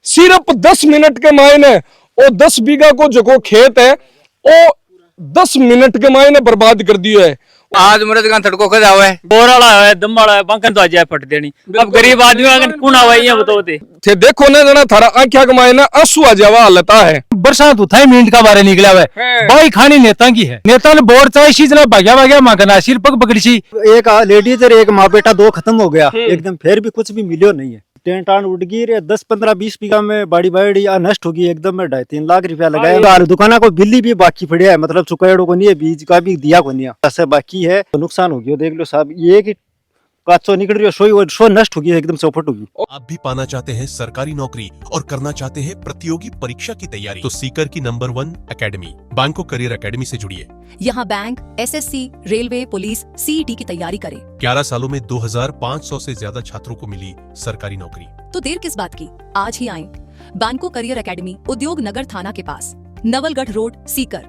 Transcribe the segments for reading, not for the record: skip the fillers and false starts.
सिर्फ 10 मिनट के मायने वो 10 बीघा को जो खेत है वो 10 मिनट के मायने बर्बाद कर दियो है। आज मरद का तड़को खा जावे बोर वाला है दम वाला है बंकन तो आ जाए फट देनी। अब गरीब आदमी अगर कौन आवे ये बताओ थे देखो ना जना थारा आंखिया के मायने आंसू आ जावा हालत है। बरसात उठाई मिनट का बारे निकला हुआ है भाई खानी नेता की है। नेता ने बोर चाहे शीजना भाग्या भाग्या मांगना सिर पग पकड़ी सी एक लेडीज और एक माँ बेटा दो खत्म हो गया एकदम, फिर भी कुछ भी मिलो नहीं है। टेंट आन उड़ गई रे 10-15-20 बीघा में बाड़ी बाड़ी या नष्ट होगी एकदम में 2.5-3 लाख रुपया लगाया। दुकाना को बिल्ली भी बाकी पड़िया है, मतलब चुकाएड़ो को नहीं है, बीज का भी दिया को नहीं है, ऐसे बाकी है तो नुकसान हो गया। देख लो साहब ये कि काचो निकल रही है शो नष्ट होगी एकदम चौपट होगी। आप भी पाना चाहते हैं सरकारी नौकरी और करना चाहते हैं प्रतियोगी परीक्षा की तैयारी तो सीकर की नंबर 1 एकेडमी बैंको करियर एकेडमी से जुड़िए। यहाँ bank, SSC, railway, police, CET की तैयारी करें। 11 सालों में 2500 से ज्यादा छात्रों को मिली सरकारी नौकरी। तो देर किस बात की, आज ही आएं। बैंको करियर एकेडमी, उद्योग नगर थाना के पास, नवलगढ़ रोड, सीकर।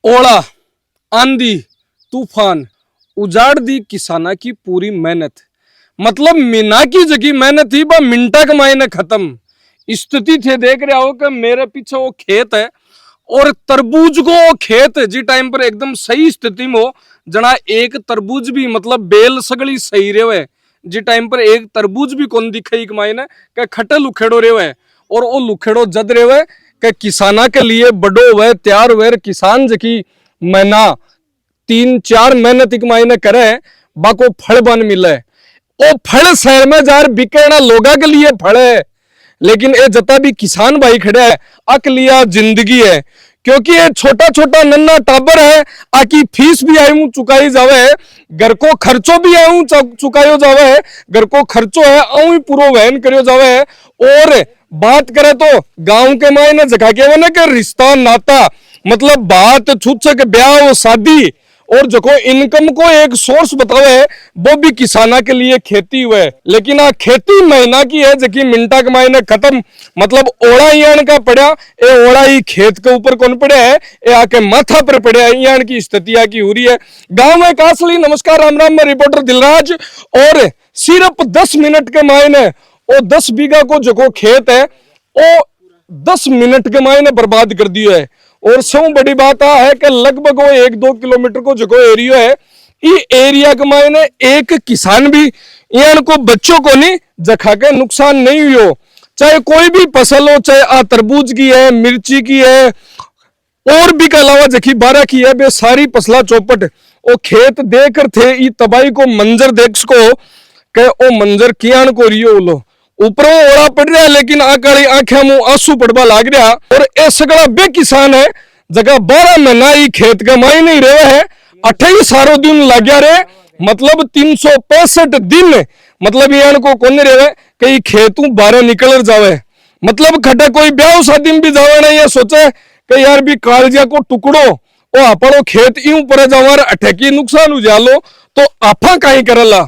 ओला, आंधी, तूफान उजाड़ दी किसाना की पूरी मेहनत, मतलब मीना की जगी मेहनत थी बा मिनटा के मायने खत्म। स्थिति थे देख रहे हो कि मेरे पीछे वो खेत है और तरबूज को वो खेत जी टाइम पर एकदम सही स्थिति में हो जना एक तरबूज भी मतलब बेल सगली सही रहे जी टाइम पर एक तरबूज भी कौन दिखे मायने के खटे लुखेड़ो रहे और वो लुखेड़ो जद रहे के किसाना के लिए बड़ो हुए तैयार हुए किसान जकी महीना 3-4 महीने तक मायने करे बाको फल बन मिले। ओ फल शहर में जार बिकेना लोगा के लिए फल है, लेकिन ये जता भी किसान भाई खड़े है अक लिया जिंदगी है, क्योंकि ये छोटा छोटा नन्ना टाबर है आकी फीस भी आयु चुकाई जावे, घर को खर्चो भी आयु चुकायो जावे, घर को खर्चो है आऊ ही पूरा वहन करियो जावे। और बात करे तो गांव के मायने जगह के ना के रिश्ता नाता मतलब बात छूछ के ब्याह शादी और जो इनकम को एक सोर्स बतावे वो भी किसाना के लिए खेती हुए, लेकिन आ खेती महीना की है जबकि मिनटा के मायने खत्म, मतलब ओड़ा यान का पड़ा ये ओड़ा ही खेत के ऊपर कौन पड़े है ये आके माथा पर पड़े है, यान की स्थिति आकी हो रही है। गांव में कासली नमस्कार राम राम, मैं रिपोर्टर दिलराज। और सिर्फ 10 मिनट के मायने वो 10 बीघा को जो खेत है वो 10 मिनट के मायने बर्बाद कर दिया है। और सब बड़ी बात है कि लगभग वो 1-2 किलोमीटर को जो एरिया है ये एरिया के मायने एक किसान भी यान को बच्चों को नहीं जखा के नुकसान नहीं हुई हो, चाहे कोई भी फसल हो, चाहे तरबूज की है, मिर्ची की है और भी के अलावा जखी 12 की है, वे सारी फसला चौपट। वो खेत देकर थे ये तबाही को मंजर देख सको के ओ मंजर कियान को रियो लो ऊपर ओला पड़ रहा है, लेकिन आकाली आंखें मुंह आंसू पड़वा लाग रहा। और ये सगड़ा बे किसान है जगह 12 महीना ही खेत का माई नहीं रहे है, 28 सारो दिन लग गया रे, मतलब 365 दिन मतलब यान को कौन रहे कई खेतों 12 निकल जावे, मतलब खटे कोई ब्याह शादी में भी जावे नहीं है, सोचे कि यार भी कालजिया को टुकड़ो ओ अपनो खेत यूं पर जावर अटकी नुकसान हो जालो तो आपा कहीं करला।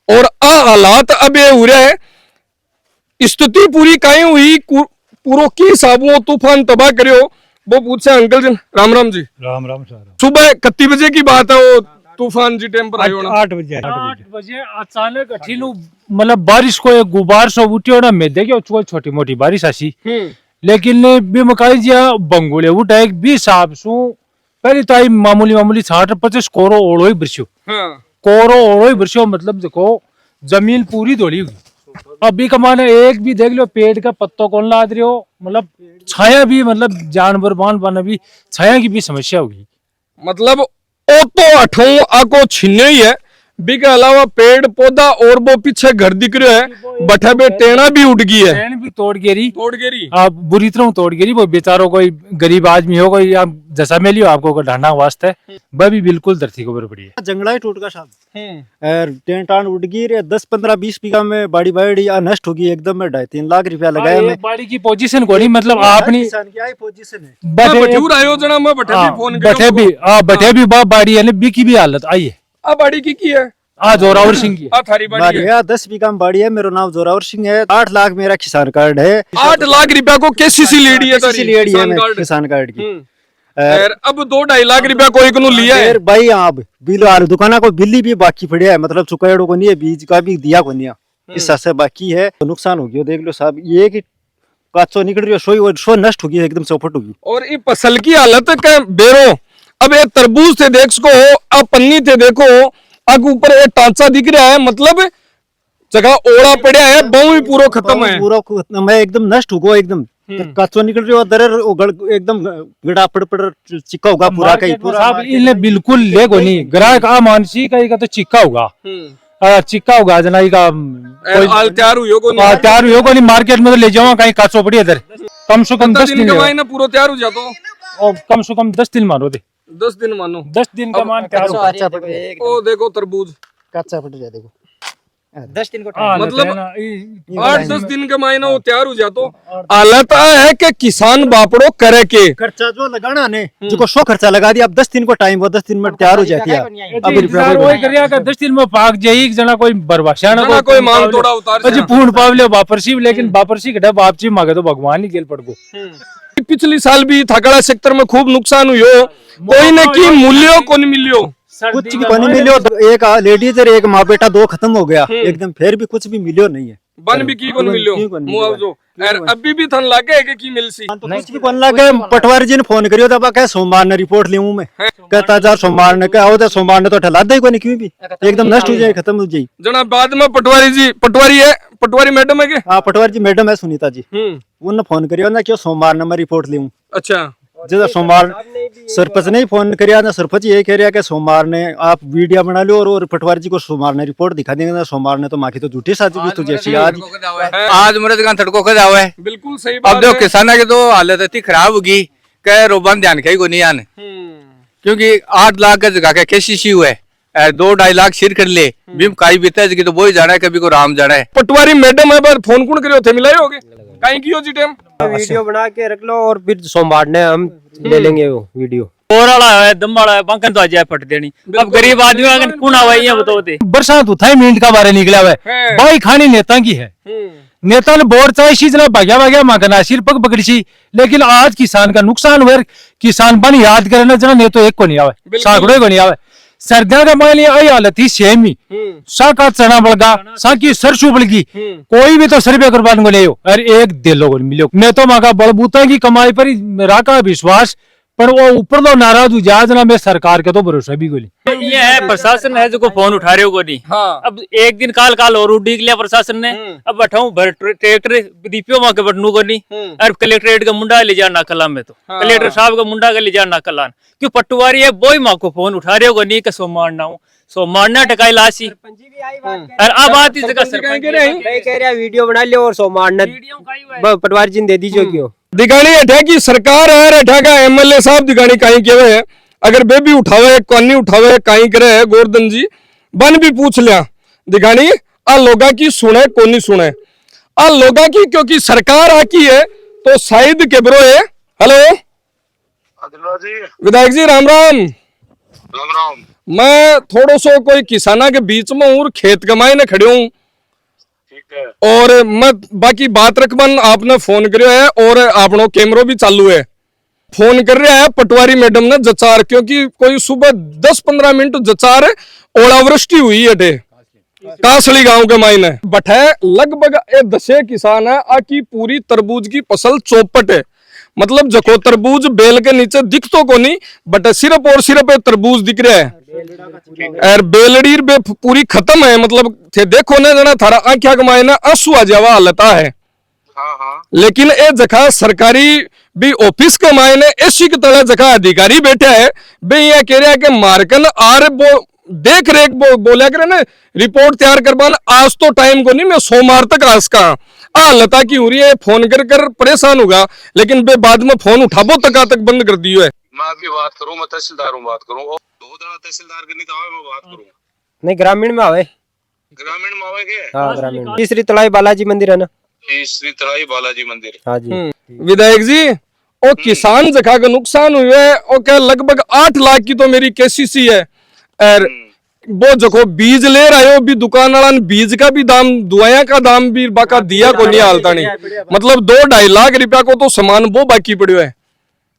और आ हालात अब ये हो रहा है, स्थिति पूरी कहीं हुई पूरो की हिसाबों तूफान तबाह करियो। वो पूछे अंकल जी राम राम जी। राम राम सर। सुबह कितने बजे की बात है वो तूफान जी टाइम पर आयो ना? 8 बजे अचानक अठीनु मतलब बारिश को एक गुबार सो उठियो ना, मैं देखियो छोटी मोटी बारिश आसी, लेकिन भी मकाई जिया बंगोले उठा एक भी साहब सु पहले तो आई मामूली 60-50 कोरो ओड़ो ही बरसियो। कोरो ओड़ो ही बरसियो मतलब देखो जमीन पूरी धोली हुई। अभी कमाने एक भी देख लो पेड़ का पत्तों कौन लाद रहे हो, मतलब छाया भी मतलब जानवर बान भी छाया की भी समस्या होगी, मतलब ओ तो अठो आको छिन्ने ही है बी के अलावा पेड़ पौधा और वो पीछे घर दिख रहा है, बठे बे टेना भी उठ गई है, टेन भी तोड़ गेरी आप बुरी तरह तोड़ गेरी। वो बेचारों कोई गरीब आदमी हो कोई आप जैसा में लियो आपको ढांडा वास्ते वह भी बिल्कुल धरती के ऊपर पड़ी है। जंगला ही टूट का साहब टेंट आन उड़ गई रे 10-15-20 बीघा में बाड़ी बाड़ी या नष्ट होगी एकदम में 2.5-3 लाख रुपया लगाया। मैं बाड़ी की पोजीशन को नहीं मतलब आपनी पोजीशन है बठे भी बाड़ी है बिकी भी हालत आई है। बाड़ी की है जोरावर सिंह की थारी बाड़ी है 10 बीघा में बाड़ी है। मेरा नाम जोरावर सिंह है। 8 लाख मेरा किसान कार्ड है। 8 लाख रुपया को केसीसी लेडी है किसान कार्ड की। अब 2-2.5 लाख रुपया कोई को लिया है भाई। आप बिल दुकाना को बिल्ली भी बाकी पड़िया है, मतलब चुकाएड़ो को नहीं है, बीज का भी दिया को नहीं है। हिस्सा से बाकी है, तो नुकसान हो गया। देख लो साहब, ये कि काचो निकल रही है, शो नष्ट हो गई, एकदम चौपट होगी। और ये फसल की हालत का बेरो, अब ये तरबूज थे देख सको, अब पन्नी थे देखो, अब ऊपर ये टांचा दिख रहा है, मतलब जगह ओड़ा पड़ा है, बहु ही पूरा खत्म है, पूरा खत्म है, एकदम नष्ट होगा एकदम। काचो निकल रही है, दरर एकदम गड़ा पड़ चिक्का होगा पूरा का ही पूरा। साहब इन्हें बिल्कुल ले को नहीं, ग्राहक आ मानसी का तो चिक्का होगा, चिक्का होगा जना का आल तैयार हुई हो तैयार हुई को नहीं, मार्केट में तो ले जाओ कहीं काचो पड़ी इधर, कम से कम 10 दिन का पूरा तैयार हो जाता, और कम से कम 10 दिन मानो दे, 10 दिन मानो, 10 दिन का मान तैयार हो। ओ देखो तरबूज कच्चा पड़ जाए, देखो 10 दिन को मतलब 8-10 दिन का महीना वो तैयार हो जातो। हालत है कि किसान बापड़ो करे के खर्चा जो लगाना ने जो शो खर्चा लगा दिया, अब 10 दिन को टाइम, वो 10 दिन में तैयार हो जाती है। अब इंतजार वही करिया का 10 दिन में पाक जाई, एक जना कोई बरवाशा ना कोई मांग थोड़ा उतार अजी पूर्ण पावले वापरसी, लेकिन वापरसी के डब आपची मांगे तो भगवान ही गेल पड़ को। पिछली साल भी थाकड़ा सेक्टर में खूब नुकसान हुई हो, कोई ने की मूल्यों को नहीं मिलियो, कुछ भी नहीं मिलियो। एक लेडीज और एक माँ बेटा दो खत्म हो गया एकदम, फिर भी कुछ भी मिलियो नहीं है, बन भी की को नहीं मिलियो मुआवजो, और अभी भी थन लागे है कि मिलसी कुछ भी बन लगे। पटवारी जी ने फोन करियो था, कह सोमवार ने रिपोर्ट लियूं मैं, कहता जा सोमवार ने कहा होता, सोमवार ने तो ठला दे को नहीं, क्यों भी एकदम नष्ट हो जाए, खत्म हो जाए। जना बाद में पटवारी जी, पटवारी मैडम है के? हाँ पटवारी जी मैडम है सुनीता जी, उन्होंने फोन करियो ना, क्यों सोमवार ने मैं रिपोर्ट लियूं। अच्छा, जैसा सोमवार सरपंच ने फोन किया ना, सरपंच ये कह रहा कि सोमवार ने आप वीडियो बना लो, और पटवारी जी को सोमवार ने रिपोर्ट दिखा देंगे। सोमवार ने तो माखी तो झूठी साजी तो जैसी आज मरद का थड़को खा जावे, बिल्कुल सही बात अब देखो किसाना की तो हालत इतनी खराब होगी कह रोबन ध्यान कहीं को नहीं आने, क्योंकि 8 लाख का जगह का केसीसी हुआ है, 2-2.5 लाख सिर कर ले भीम काई बीता है, तो वही जाना है, कभी को राम जाना है। पटवारी मैडम है, पर फोन कौन करियो थे, मिलाए होगे कहीं की हो जी टाइम, वीडियो बना के रख लो, और फिर सोमवार ने हम ले लेंगे वो वीडियो। और वाला है दम वाला है, बंकन तो आजाए फट देनी, अब गरीब आदमी अगर कौन आवा ये बताओ दे। बरसात उठाई मिनट का बारे निकला हुआ है, भाई खानी नेता की है, नेता ने बोर चाहे सी जना भाग्या मांगना सिर पग पकड़ी सी, लेकिन आज किसान का नुकसान हुआ, किसान बन याद करे ना जना, ने तो एक को नहीं आवे, सागड़े को नहीं आवे। सर्दियों का मान लिया आई हालत थी सेम ही, सा का चना बलगा, सा की सरसों बलगी, कोई भी तो सर्वे करवाने को ले और एक दिलो को मिलो। मैं तो मांगा बलबूता की कमाई पर राका विश्वास, पर वो ऊपर तो नाराज हो जा जना, मैं सरकार के तो भरोसा भी गोली। ये है प्रशासन है जो को फोन उठा रहे हो को नहीं। हाँ। अब एक दिन काल और उड़ीक लिया प्रशासन ने, अब बैठाऊं भर ट्रैक्टर डीपीओ मां के बटनू को नहीं, और कलेक्ट्रेट का मुंडा ले जा नाकला में, तो कलेक्टर साहब का मुंडा का ले जा नाकलान, क्यों पटवारी है बोई माँ को फोन उठा रहे हो को नहीं, कि सोमवार ना हो, सोमवार ना टकाई लासी, और अब बात इस जगह सरपंच कह रहा वीडियो बना लियो और सोमवार ने पटवारी जी ने दे दीजिए। क्यों दिगानी अठा की सरकार है, अठा का एमएलए साहब दिगानी कहीं के है, अगर बेबी उठावे कौन उठावे कहीं करे गोवर्धन जी बन भी पूछ लिया, दिगानी आ लोगा की सुने कोनी सुने, आ लोगा की, क्योंकि सरकार आकी है तो शायद के ब्रो है। हेलो विधायक जी, राम राम। मैं थोड़ो सो कोई किसाना के बीच में हूँ, खेत कमाई ने खड़े हूँ, और मैं बाकी बात रखबन आपने फोन करियो है, और आपनो कैमरो भी चालू है, फोन कर रहा है पटवारी मैडम ने जचार, क्योंकि कोई सुबह 10-15 मिनट जचार ओलावृष्टि हुई है कासली गांव के मायने बठे लगभग 10 किसान है, आकी पूरी तरबूज की फसल चौपट है, मतलब जको तरबूज बेल के नीचे दिख तो को नहीं, बट सिर्फ और सिर्फ तरबूज दिख रहा है, और बेलड़ी बे पूरी खत्म है, मतलब थे देखो ना जना थारा आंखा के मायने आंसू आ जावा हालत है। लेकिन ए जगह सरकारी भी ऑफिस के मायने ऐसी की तरह जगह अधिकारी बैठा है, बे ये कह रहा है कि मार्कन आर वो देख रेख बोला करे ना, रिपोर्ट तैयार करवाना आज तो टाइम को नहीं, मैं सोमवार तक आज का लता की हो रही है, फोन कर परेशान होगा, लेकिन बे बाद में फोन उठाबो तक बंद कर दियो है। मैं अभी बात करूं, मैं तहसीलदार हूं, बात करूं, 2 दाना तहसीलदार करनी तो आवे, मैं बात करूं। नहीं ग्रामीण में आवे, ग्रामीण में आवे के? हाँ ग्रामीण। तीसरी तलाई बालाजी मंदिर है ना, तीसरी तलाई बालाजी मंदिर। हाँ जी। विधायक जी, ओ किसान जगह का नुकसान हुआ है, और क्या लगभग 8 लाख की तो मेरी केसीसी है, और वो जको बीज ले रहे हो भी दुकान वाला बीज का भी दाम, दुआया का दाम भी बाका दिया को नहीं हालता नहीं, मतलब 2-2.5 लाख रुपया को तो सामान वो बाकी पड़ो है,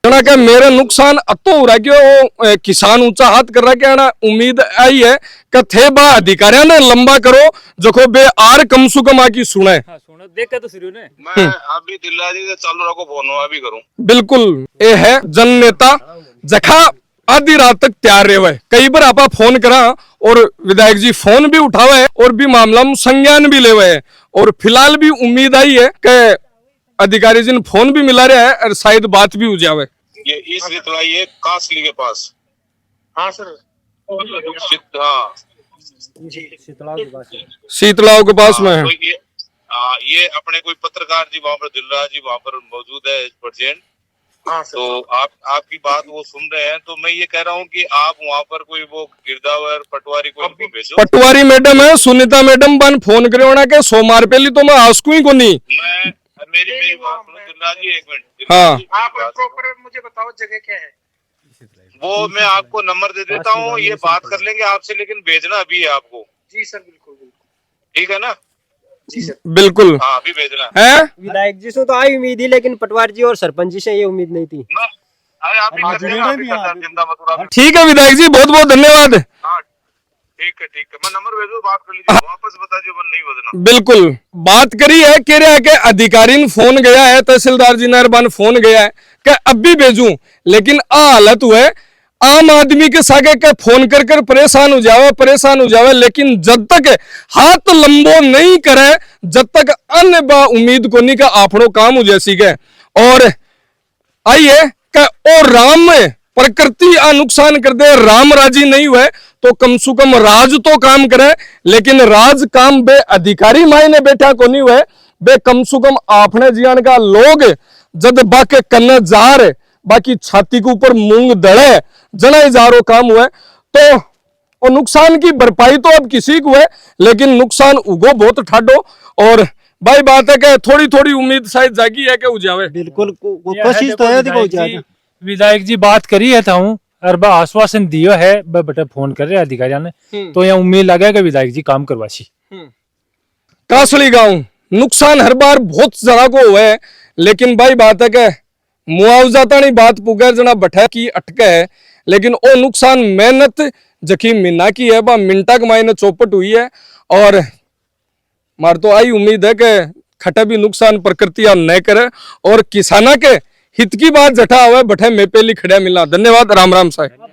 जना के मेरे नुकसान अतो हो रहा है कि वो किसान ऊंचा हाथ कर रहा है कि ना उम्मीद आई है कि थे बा अधिकारियों ने लंबा करो जो बे आर कम सु कम आकी सुने। हाँ सुनो देख तो शुरू ने मैं अभी दिल्ला जी से चालू रखो फोन अभी करूं। बिल्कुल ये है जन नेता जखा आधी रात तक तैयार रहे हुए। कई बार आपा फोन करा और विधायक जी फोन भी उठावे और भी मामला में संज्ञान भी ले हुए। और फिलहाल भी उम्मीद आई है कि अधिकारी जी ने फोन भी मिला रहा है और शायद बात भी हो जावे। ये इस रितलाई ये कासली के पास। हाँ सर। हाँ शीतलाओं के पास में है। तो ये अपने कोई पत्रकार जी वहाँ पर दिलराज जी वहाँ पर मौजूद है प्रेजेंट। हाँ तो आपकी बात वो सुन रहे हैं। तो मैं ये कह रहा हूँ कि आप वहाँ पर कोई वो गिरदावर पटवारी को उनको भेजो। पटवारी मैडम है सुनीता मैडम बन फोन करे होना के सोमवार पहले तो मैं आसकू ही को नहीं। मैं मेरी बात सुनो दिलराज जी एक मिनट। हाँ आप प्रॉपर मुझे बताओ जगह क्या है। वो मैं आपको नंबर दे देता हूँ ये बात कर लेंगे आपसे लेकिन भेजना अभी है आपको। जी सर बिल्कुल बिल्कुल ठीक है ना। जी सर बिल्कुल हाँ अभी भेजना है। विधायक जी से तो आई उम्मीद ही, लेकिन पटवारी जी और सरपंच जी से ये उम्मीद नहीं थी। अरे आप भी कर लेना, अभी कर देना, चिंता मत करो। ठीक है विधायक जी बहुत बहुत धन्यवाद। हाँ ठीक है मैं नंबर भेजू बात कर लीजिए वापस बता दीजिए बन नहीं बदना। बिल्कुल बात करी है कह रहा है कि अधिकारी ने फोन गया है तहसीलदार जी ने फोन गया है कि अब भी भेजूं लेकिन आ हालत हुआ है आम आदमी के सागे के फोन कर कर परेशान हो जावे लेकिन जब तक हाथ लंबो नहीं करे जब तक अन्य बा उम्मीद को नहीं का आपनो काम हो जैसी के। और आइए कि ओ राम में प्रकृति आ नुकसान कर दे राम राजी नहीं हुए तो कम से कम राज तो काम करे लेकिन राज काम बे अधिकारी मायने बैठा को नहीं हुए बे कम से कम आपने जियान का लोग जद बाके कन्ने जार बाकी छाती के ऊपर मूंग दड़े जना इजारो काम हुआ तो और नुकसान की भरपाई तो अब किसी को है लेकिन नुकसान उगो बहुत ठाडो। और भाई बात है कि थोड़ी थोड़ी उम्मीद शायद जागी है कि उजावे। बिल्कुल कोशिश तो है देखो जाएगा। विधायक जी बात करी है था हूँ और बा आश्वासन दियो है बेटा फोन कर रहे अधिकारियों ने तो यहाँ उम्मीद लगा कि विधायक जी काम करवासी। कासली गांव नुकसान हर बार बहुत ज्यादा को हुआ है लेकिन भाई बात है कि मुआवजा तानी बात पुगर जना बठा की अटके है लेकिन वो नुकसान मेहनत जखी मिना की है बा मिनटा के मायने चौपट हुई है। और मार तो आई उम्मीद है कि खटा भी नुकसान प्रकृति न करे और किसाना के हित की बात जठा हुआ है बठे में पहली खड़ा मिला। धन्यवाद राम राम साहब।